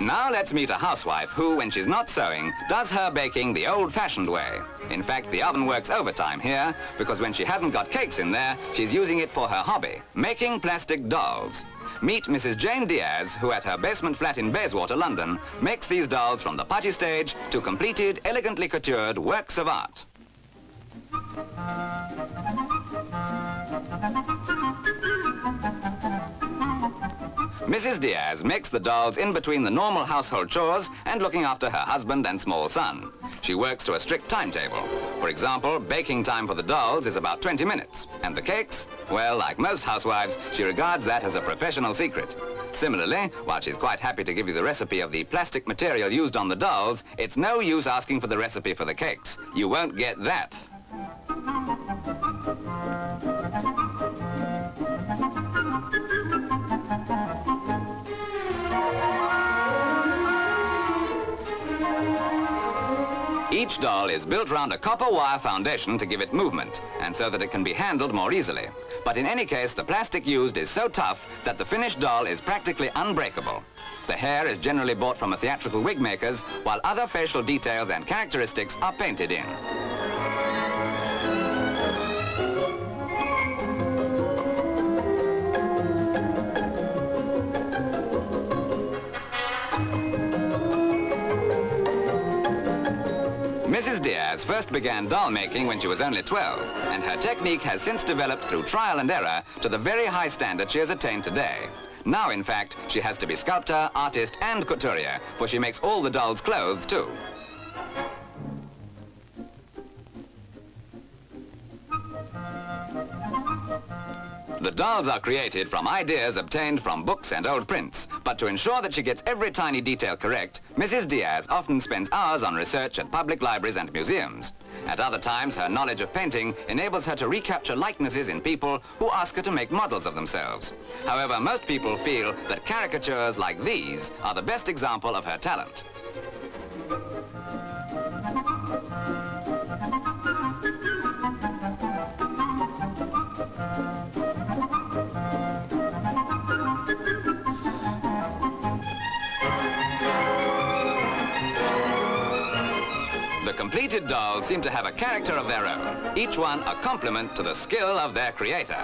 Now let's meet a housewife who, when she's not sewing, does her baking the old-fashioned way. In fact, the oven works overtime here, because when she hasn't got cakes in there, she's using it for her hobby, making plastic dolls. Meet Mrs. Jane Diaz, who at her basement flat in Bayswater, London, makes these dolls from the putty stage to completed, elegantly coutured works of art. Mrs. Diaz makes the dolls in between the normal household chores and looking after her husband and small son. She works to a strict timetable. For example, baking time for the dolls is about 20 minutes. And the cakes? Well, like most housewives, she regards that as a professional secret. Similarly, while she's quite happy to give you the recipe of the plastic material used on the dolls, it's no use asking for the recipe for the cakes. You won't get that. Each doll is built around a copper wire foundation to give it movement, and so that it can be handled more easily. But in any case, the plastic used is so tough that the finished doll is practically unbreakable. The hair is generally bought from a theatrical wig makers, while other facial details and characteristics are painted in. Mrs. Diaz first began doll making when she was only 12, and her technique has since developed through trial and error to the very high standard she has attained today. Now, in fact, she has to be sculptor, artist, and couturier, for she makes all the dolls' clothes, too. The dolls are created from ideas obtained from books and old prints, but to ensure that she gets every tiny detail correct, Mrs. Diaz often spends hours on research at public libraries and museums. At other times, her knowledge of painting enables her to recapture likenesses in people who ask her to make models of themselves. However, most people feel that caricatures like these are the best example of her talent. The completed dolls seem to have a character of their own, each one a compliment to the skill of their creator.